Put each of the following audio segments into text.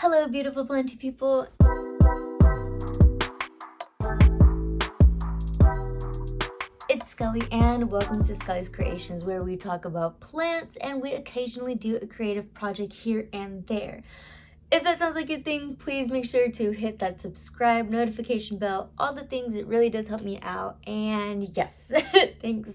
Hello, beautiful planty people. It's Skully, and welcome to Skully's Creations, where we talk about plants and we occasionally do a creative project here and there. If that sounds like your thing, please make sure to hit that subscribe, notification bell, all the things. It really does help me out. And yes, thanks.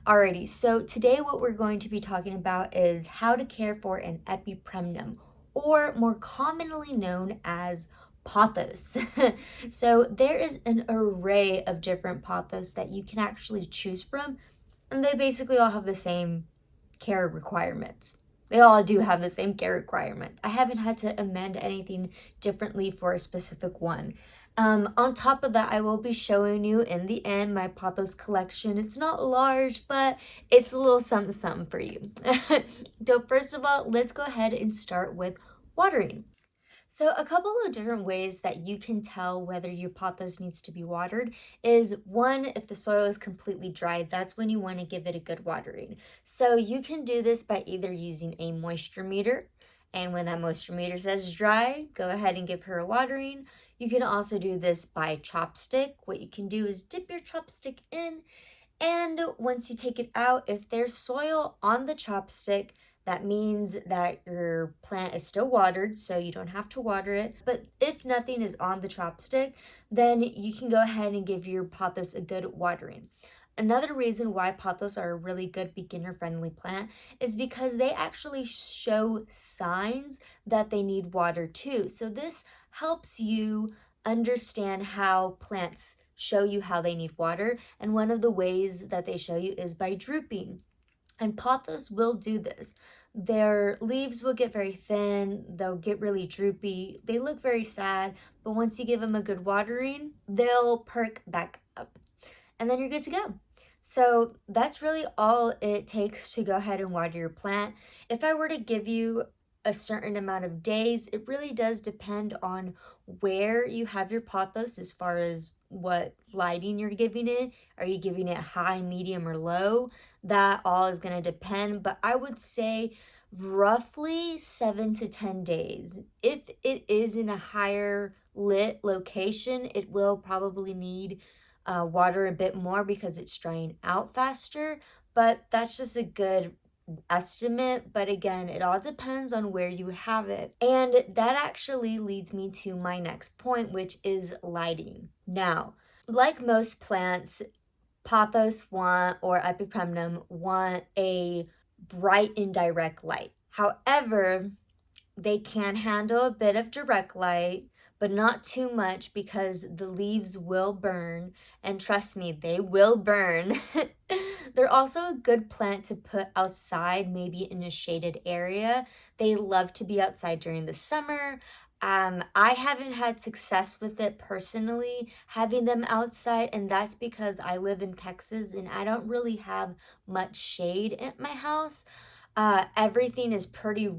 Alrighty, so today what we're going to be talking about is how to care for an Epipremnum, or more commonly known as pothos. So there is an array of different pothos that you can actually choose from, and they basically all have the same care requirements. They all do have the same care requirements. I haven't had to amend anything differently for a specific one. On top of that, I will be showing you in the end my Pothos collection. It's not large, but it's a little something something for you. So first of all, let's go ahead and start with watering. So a couple of different ways that you can tell whether your pothos needs to be watered is one, if the soil is completely dry, that's when you want to give it a good watering. So you can do this by either using a moisture meter, and when that moisture meter says dry, go ahead and give her a watering. You can also do this by chopstick. What you can do is dip your chopstick in, and once you take it out, if there's soil on the chopstick, that means that your plant is still watered, so you don't have to water it. But if nothing is on the chopstick, then you can go ahead and give your pothos a good watering. Another reason why pothos are a really good beginner-friendly plant is because they actually show signs that they need water too. So this helps you understand how plants show you how they need water, and one of the ways that they show you is by drooping. And pothos will do this. Their leaves will get very thin, they'll get really droopy, they look very sad, but once you give them a good watering, they'll perk back up. And then you're good to go. So that's really all it takes to go ahead and water your plant. If I were to give you a certain amount of days, it really does depend on where you have your pothos as far as what lighting you're giving it. Are you giving it high, medium, or low? That all is going to depend, but I would say roughly 7 to 10 days. If it is in a higher lit location, it will probably need water a bit more because it's drying out faster, but that's just a good estimate. But again, it all depends on where you have it. And that actually leads me to my next point, which is lighting. Now, like most plants, pothos or epipremnum want a bright and direct light. However, they can handle a bit of direct light, but not too much because the leaves will burn, and trust me, they will burn. They're also a good plant to put outside, maybe in a shaded area. They love to be outside during the summer. I haven't had success with it personally, having them outside, and that's because I live in Texas and I don't really have much shade at my house. Everything is pretty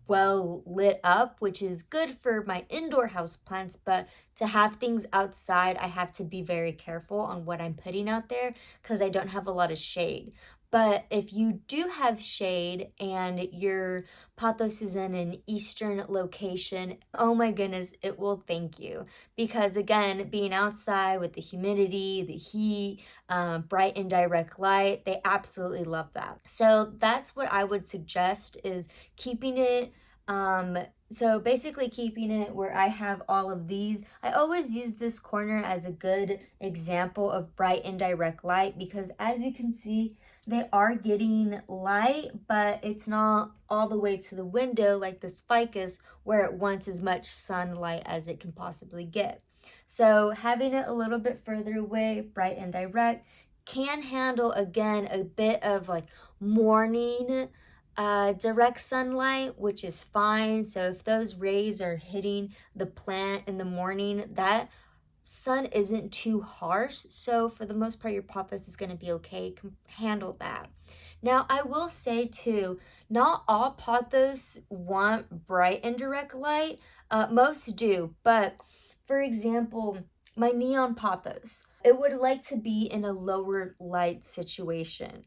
well lit up, which is good for my indoor house plants, but to have things outside, I have to be very careful on what I'm putting out there because I don't have a lot of shade. But if you do have shade and your pothos is in an eastern location, oh my goodness, it will thank you. Because again, being outside with the humidity, the heat, bright and direct light, they absolutely love that. So that's what I would suggest, is keeping it so basically keeping it where I have all of these. I always use this corner as a good example of bright and direct light because as you can see, they are getting light, but it's not all the way to the window like this ficus where it wants as much sunlight as it can possibly get. So having it a little bit further away, bright and direct, can handle again a bit of like morning direct sunlight, which is fine. So if those rays are hitting the plant in the morning, that sun isn't too harsh. So for the most part, your pothos is going to be okay, can handle that. Now, I will say too, not all pothos want bright and direct light. Most do, but for example, my neon pothos, it would like to be in a lower light situation.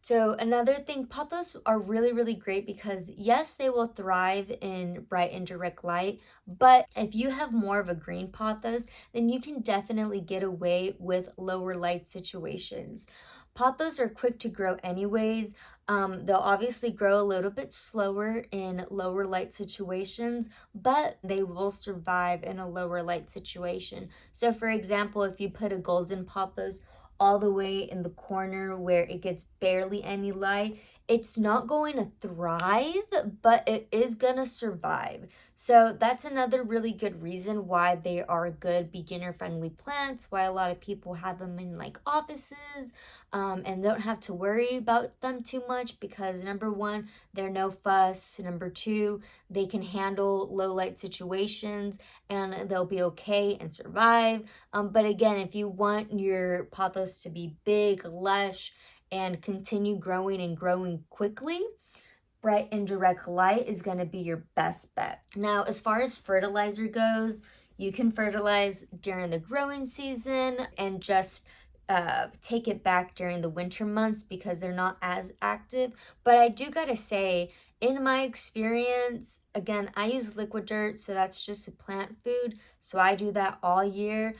So another thing, pothos are really, really great because yes, they will thrive in bright and direct light, but if you have more of a green pothos, then you can definitely get away with lower light situations. Pothos are quick to grow anyways. They'll obviously grow a little bit slower in lower light situations, but they will survive in a lower light situation. So for example, if you put a golden pothos all the way in the corner where it gets barely any light, it's not going to thrive, but it is going to survive. So that's another really good reason why they are good beginner friendly plants, why a lot of people have them in like offices, and don't have to worry about them too much because number one, they're no fuss. Number two, they can handle low light situations and they'll be okay and survive. But again, if you want your pothos to be big, lush, and continue growing and growing quickly, bright and direct light is going to be your best bet. Now, as far as fertilizer goes, you can fertilize during the growing season and just take it back during the winter months because they're not as active. But I do gotta say, in my experience, again, I use liquid dirt, so that's just a plant food. So I do that all year.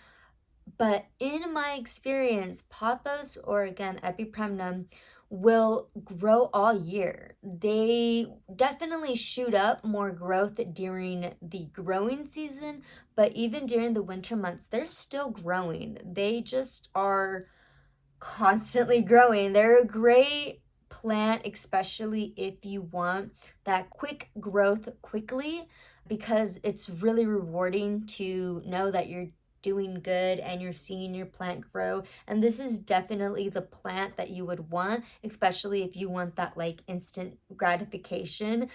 But in my experience, pothos or again Epipremnum will grow all year. They definitely shoot up more growth during the growing season, but even during the winter months, they're still growing. They just are constantly growing. They're a great plant, especially if you want that quick growth quickly, because it's really rewarding to know that you're doing good and you're seeing your plant grow. And this is definitely the plant that you would want, especially if you want that like instant gratification,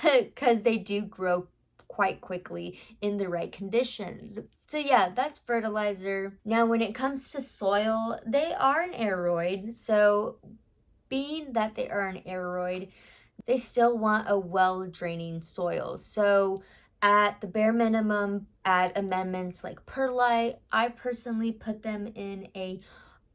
because they do grow quite quickly in the right conditions. So yeah, that's fertilizer. Now when it comes to soil, they are an aroid. So being that they are an aroid, they still want a well-draining soil. So at the bare minimum, add amendments like perlite. I personally put them in a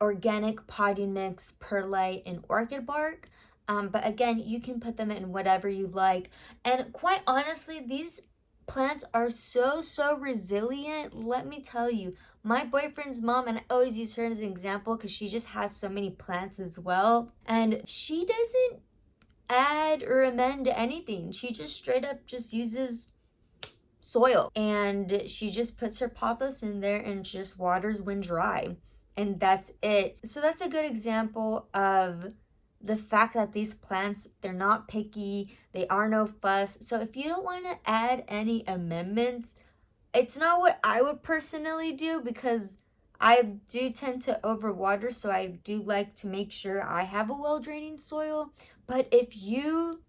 organic potting mix, perlite, and orchid bark. But again, you can put them in whatever you like. And quite honestly, these plants are so resilient. Let me tell you, my boyfriend's mom, and I always use her as an example because she just has so many plants as well. And she doesn't add or amend anything. She just straight up just uses soil and she just puts her pothos in there and just waters when dry, and that's it. So that's a good example of the fact that these plants, they're not picky, they are no fuss. So if you don't want to add any amendments, it's not what I would personally do because I do tend to overwater, so I do like to make sure I have a well draining soil. But if you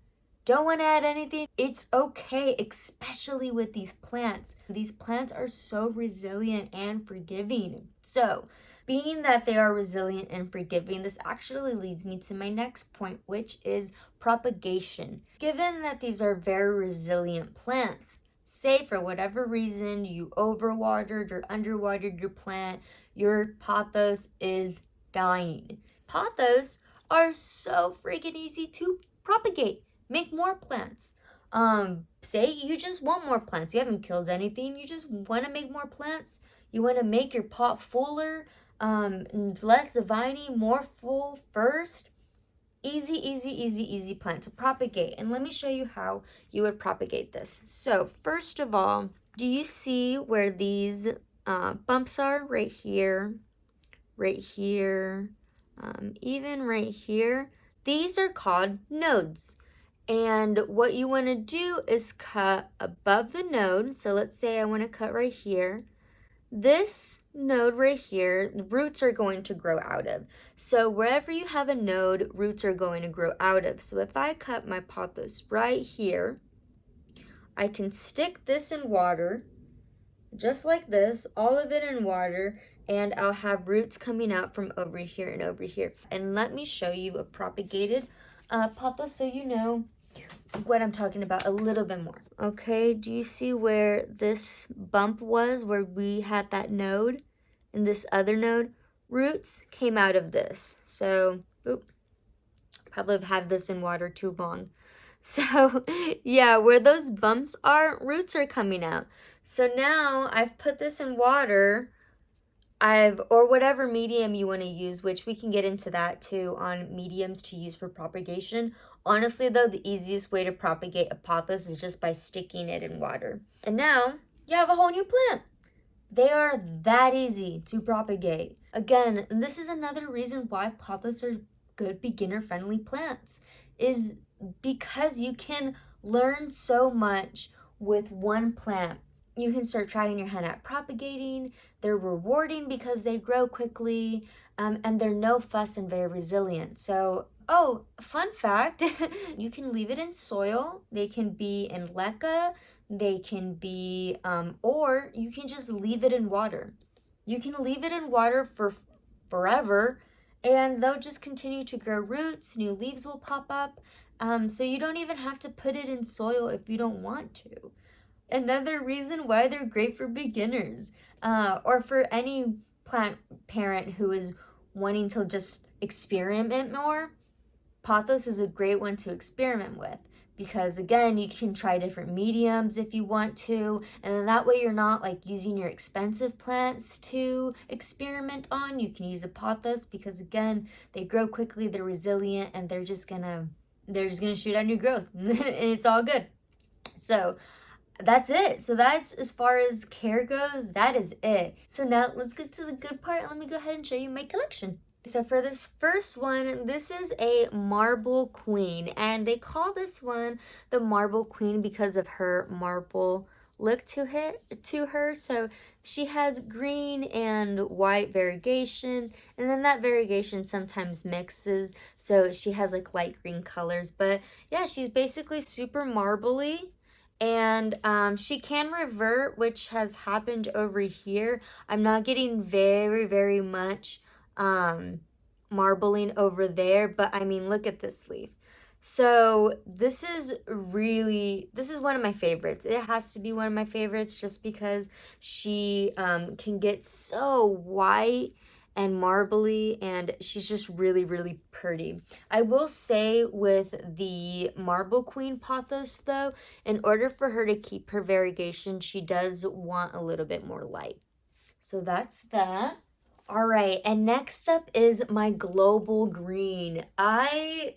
don't want to add anything, it's okay, especially with these plants. These plants are so resilient and forgiving. So, being that they are resilient and forgiving, this actually leads me to my next point, which is propagation. Given that these are very resilient plants, say for whatever reason you overwatered or underwatered your plant, your pothos is dying. Pothos are so freaking easy to propagate. Make more plants. Say you just want more plants. You haven't killed anything. You just want to make more plants. You want to make your pot fuller, less viney, more full first. Easy plant to propagate. And let me show you how you would propagate this. So first of all, do you see where these bumps are? Right here, even right here. These are called nodes. And what you want to do is cut above the node. So let's say I want to cut right here. This node right here, roots are going to grow out of. So wherever you have a node, roots are going to grow out of. So if I cut my pothos right here, I can stick this in water, just like this, all of it in water, and I'll have roots coming out from over here and over here. And let me show you a propagated pothos so you know what I'm talking about a little bit more. Okay, do you see where this bump was, where we had that node and this other node? Roots came out of this. So, probably have had this in water too long. So yeah, where those bumps are, roots are coming out. So now I've put this in water. Or whatever medium you want to use, which we can get into that too on mediums to use for propagation. Honestly though, the easiest way to propagate a pothos is just by sticking it in water. And now you have a whole new plant. They are that easy to propagate. Again, this is another reason why pothos are good beginner-friendly plants, is because you can learn so much with one plant. You can start trying your hand at propagating. They're rewarding because they grow quickly, and they're no fuss and very resilient. So, oh, fun fact, you can leave it in soil. They can be in leca, they can be, or you can just leave it in water. You can leave it in water for forever, and they'll just continue to grow roots, new leaves will pop up. So you don't even have to put it in soil if you don't want to. Another reason why they're great for beginners, or for any plant parent who is wanting to just experiment more. Pothos is a great one to experiment with because, again, you can try different mediums if you want to, and then that way you're not like using your expensive plants to experiment on. You can use a pothos because, again, they grow quickly, they're resilient, and they're just gonna shoot out new growth and it's all good. So that's it. So that's, as far as care goes, that is it. So now let's get to the good part. Let me go ahead and show you my collection. So for this first one, this is a marble queen, and they call this one the marble queen because of her marble look to her. So she has green and white variegation, and then that variegation sometimes mixes, so she has like light green colors. But yeah, she's basically super marbly. And she can revert, which has happened over here. I'm not getting very much marbling over there, but I mean, look at this leaf. So this is one of my favorites. It has to be one of my favorites just because she can get so white and marbly, and she's just really pretty. I will say with the Marble Queen Pothos though, in order for her to keep her variegation, she does want a little bit more light. So that's that. All right, and next up is my Global Green. I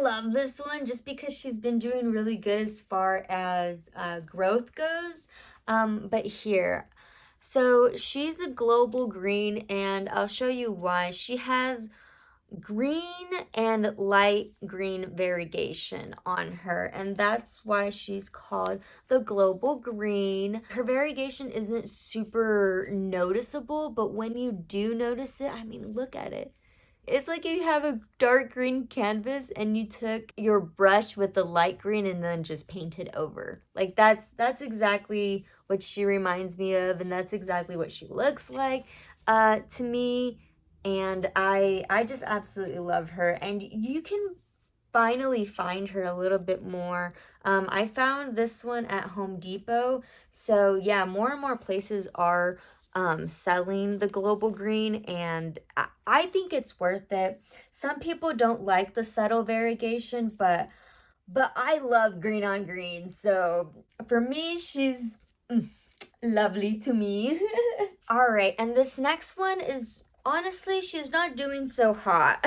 love this one just because she's been doing really good as far as growth goes. But here, so she's a Global Green, and I'll show you why. She has green and light green variegation on her, and that's why she's called the Global Green. Her variegation isn't super noticeable, but when you do notice it, I mean, look at it. It's like if you have a dark green canvas and you took your brush with the light green and then just painted over. Like that's exactly what she reminds me of, and that's exactly what she looks like to me. And I just absolutely love her, and you can finally find her a little bit more. I found this one at Home Depot, so yeah, more and more places are selling the Global Green, and I think it's worth it. Some people don't like the subtle variegation, but I love green on green, so for me, she's lovely to me. All right, and this next one is, honestly, she's not doing so hot.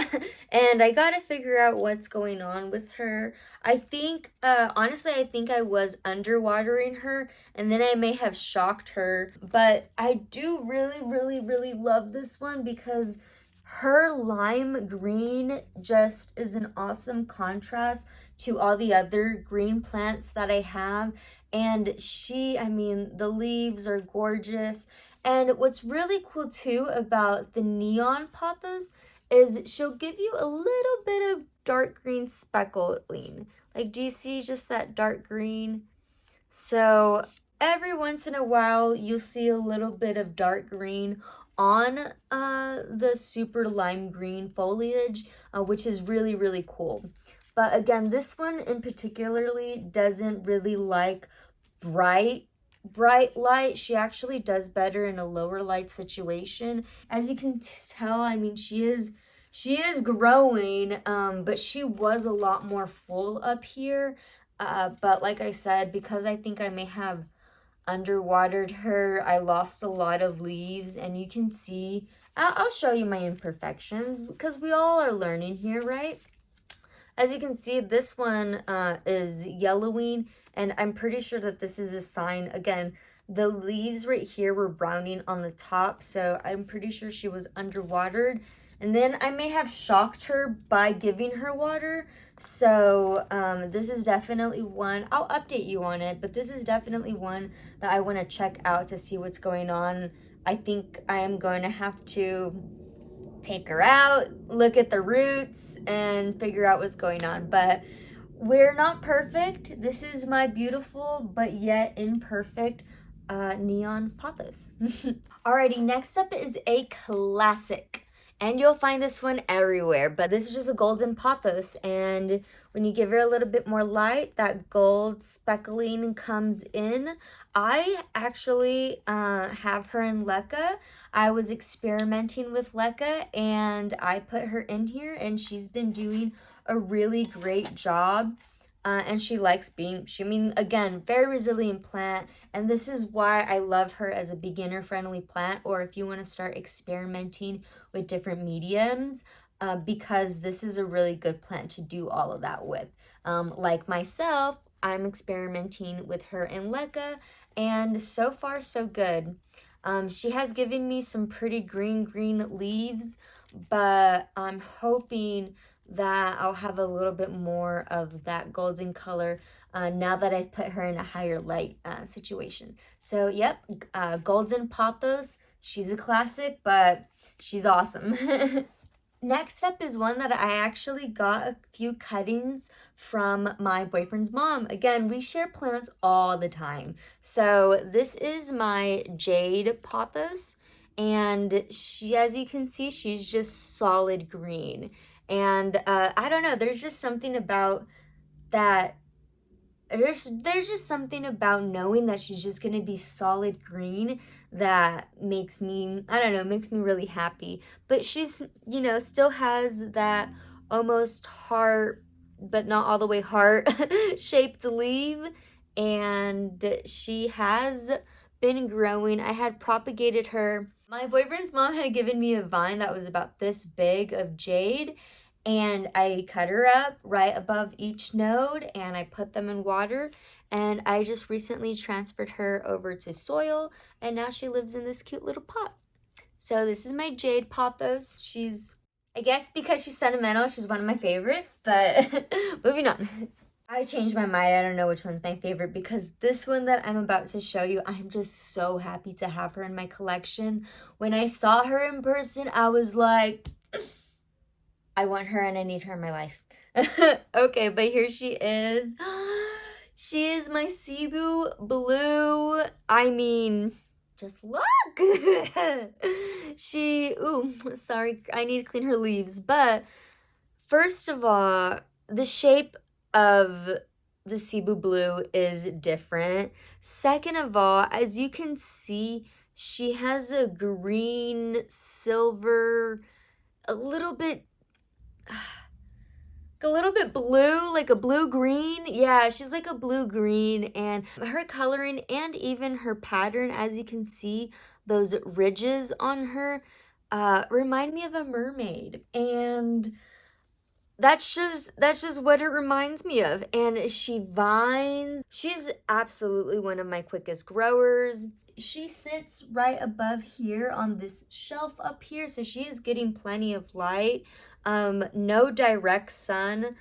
And I gotta figure out what's going on with her. I think, honestly, I think I was underwatering her, and then I may have shocked her. But I do really love this one because her lime green just is an awesome contrast to all the other green plants that I have. And I mean, the leaves are gorgeous. And what's really cool too about the neon pothos is she'll give you a little bit of dark green speckling. Like, do you see just that dark green? So every once in a while, you'll see a little bit of dark green on the super lime green foliage, which is really cool. But again, this one in particularly doesn't really like bright light. She actually does better in a lower light situation. As you can tell, I mean, she is She is growing, but she was a lot more full up here. But like I said, because I think I may have underwatered her, I lost a lot of leaves, and you can see, I'll show you my imperfections because we all are learning here, right? As you can see, this one is yellowing, and I'm pretty sure that this is a sign. Again, the leaves right here were browning on the top, so I'm pretty sure she was underwatered. And then I may have shocked her by giving her water. So this is definitely one, I'll update you on it, but this is definitely one that I want to check out to see what's going on. I think I am going to have to take her out, look at the roots, and figure out what's going on. But we're not perfect. This is my beautiful but yet imperfect neon pothos. Alrighty, next up is a classic. And you'll find this one everywhere, but this is just a golden pothos. And when you give her a little bit more light, that gold speckling comes in. I actually have her in leca. I was experimenting with leca and I put her in here, and she's been doing a really great job. And she likes being, again, very resilient plant. And this is why I love her as a beginner friendly plant, or if you want to start experimenting with different mediums, because this is a really good plant to do all of that with. Like myself, I'm experimenting with her in leca, and so far so good. She has given me some pretty green leaves, but I'm hoping that I'll have a little bit more of that golden color now that I've put her in a higher light situation. So yep, golden pothos. She's a classic, but she's awesome. Next up is one that I actually got a few cuttings from my boyfriend's mom. Again, we share plants all the time. So this is my Jade pothos, and she, as you can see, she's just solid green. And I don't know, there's just something about that. There's just something about knowing that she's just gonna be solid green that makes me, I don't know, makes me really happy. But she's, you know, still has that almost heart, but not all the way heart shaped leaf. And she has been growing. I had propagated her. My boyfriend's mom had given me a vine that was about this big of jade, and I cut her up right above each node and I put them in water, and I just recently transferred her over to soil, and now she lives in this cute little pot. So this is my Jade pothos. She's, I guess because she's sentimental, she's one of my favorites, but moving on. I changed my mind. I don't know which one's my favorite, because this one that I'm about to show you, I'm just so happy to have her in my collection. When I saw her in person, I was like, I want her and I need her in my life. Okay, but here she is. She is my Cebu blue. I mean, just look. Ooh, sorry, I need to clean her leaves. But first of all, the shape of the Cebu blue is different. Second of all, as you can see, she has a green, silver, a little bit blue, like a blue green. Yeah, she's like a blue green, and her coloring and even her pattern, as you can see, those ridges on her remind me of a mermaid, and that's just what it reminds me of. And she vines. She's absolutely one of my quickest growers. She sits right above here on this shelf up here, so she is getting plenty of light. No direct sun,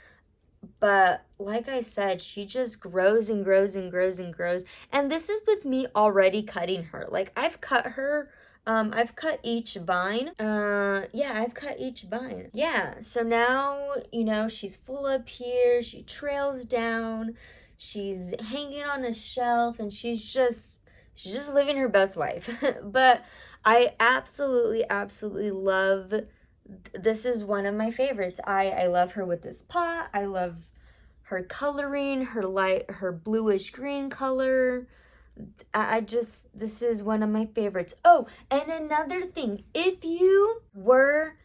but like I said, she just grows and grows and grows and grows. And this is with me already cutting her. Like, I've cut her, I've cut each vine. Yeah, I've cut each vine. Yeah, so now, you know, she's full up here, she trails down, she's hanging on a shelf, and she's just living her best life. But I absolutely love, this is one of my favorites. I love her with this pot. I love her coloring, her light, her bluish green color. This is one of my favorites. Oh, and another thing, if you were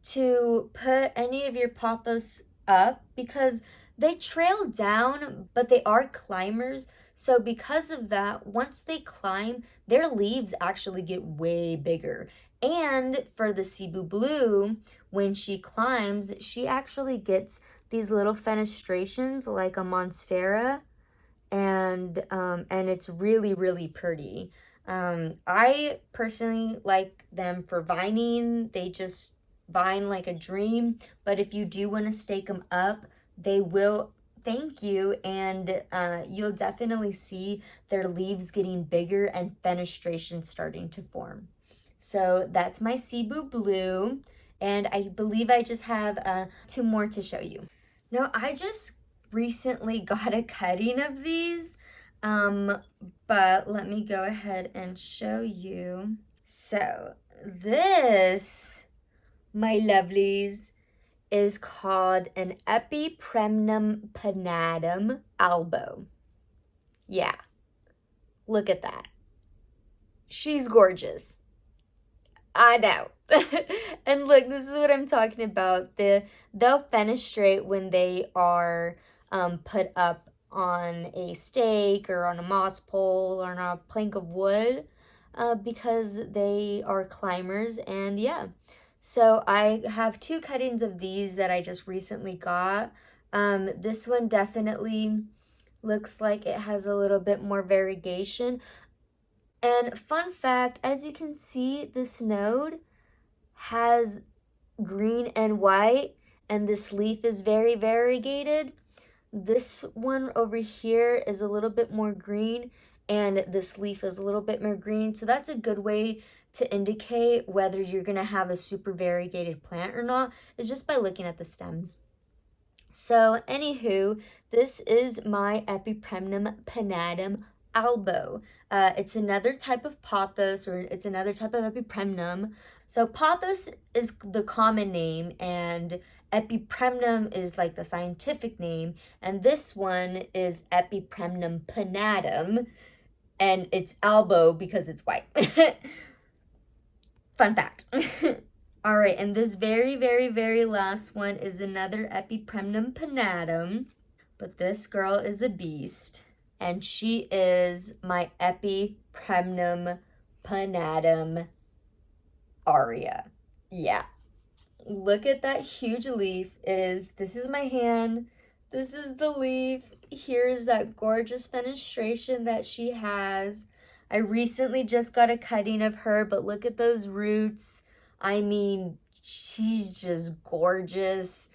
to put any of your pothos up because they trail down, but they are climbers. So because of that, once they climb, their leaves actually get way bigger. And for the Cebu blue, when she climbs, she actually gets these little fenestrations like a monstera, and it's really, really pretty. I personally like them for vining. They just vine like a dream. But if you do want to stake them up, they will thank you, and you'll definitely see their leaves getting bigger and fenestration starting to form. So that's my Cebu blue, and I believe I just have two more to show you. No, I just recently got a cutting of these, um, but let me go ahead and show you. So this, my lovelies, is called an Epipremnum ponatum albo. Yeah, look at that. She's gorgeous. I know. And look, this is what I'm talking about. They'll fenestrate when they are put up on a stake or on a moss pole or on a plank of wood because they are climbers. And yeah, so I have two cuttings of these that I just recently got. This one definitely looks like it has a little bit more variegation. And fun fact, as you can see, this node has green and white, and this leaf is very variegated. This one over here is a little bit more green, and this leaf is a little bit more green. So that's a good way to indicate whether you're gonna have a super variegated plant or not, is just by looking at the stems. So anywho, this is my Epipremnum ponatum albo. It's another type of pothos, or it's another type of Epipremnum. So pothos is the common name, and Epipremnum is like the scientific name, and this one is Epipremnum ponatum, and it's albo because it's white. Fun fact. All right, and this very, very, very last one is another Epipremnum ponatum, but this girl is a beast, and she is my Epipremnum ponatum aria. Yeah, look at that huge leaf. This is my hand, this is the leaf, here's that gorgeous fenestration that she has. I recently just got a cutting of her, but look at those roots. I mean, she's just gorgeous.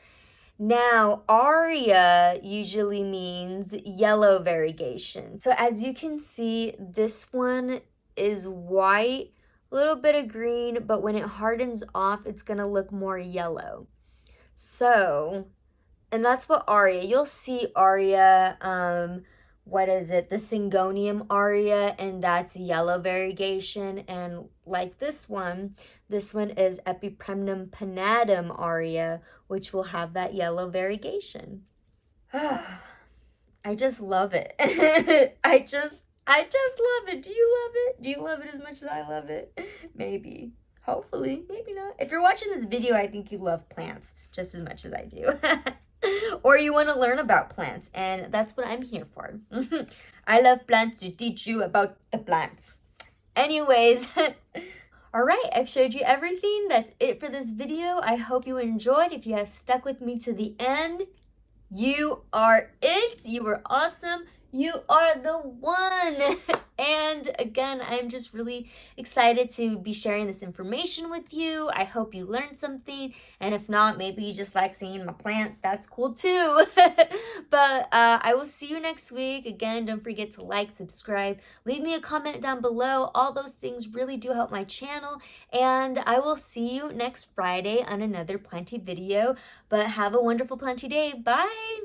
Now, aria usually means yellow variegation. So as you can see, this one is white, a little bit of green, but when it hardens off, it's gonna look more yellow. So, and that's what aria, you'll see aria, what is it, the Syngonium aria, and that's yellow variegation. And like this one is Epipremnum ponatum aria, which will have that yellow variegation. I just love it. I just love it. Do you love it? Do you love it as much as I love it? Maybe. Hopefully, maybe not. If you're watching this video, I think you love plants just as much as I do. Or you want to learn about plants, and that's what I'm here for. I love plants to teach you about the plants. Anyways, all right, I've showed you everything. That's it for this video. I hope you enjoyed. If you have stuck with me to the end, you are it. You were awesome. You are the one. And again, I'm just really excited to be sharing this information with you. I hope you learned something. And if not, maybe you just like seeing my plants. That's cool too. But I will see you next week. Again, don't forget to like, subscribe, leave me a comment down below. All those things really do help my channel. And I will see you next Friday on another planty video. But have a wonderful planty day. Bye.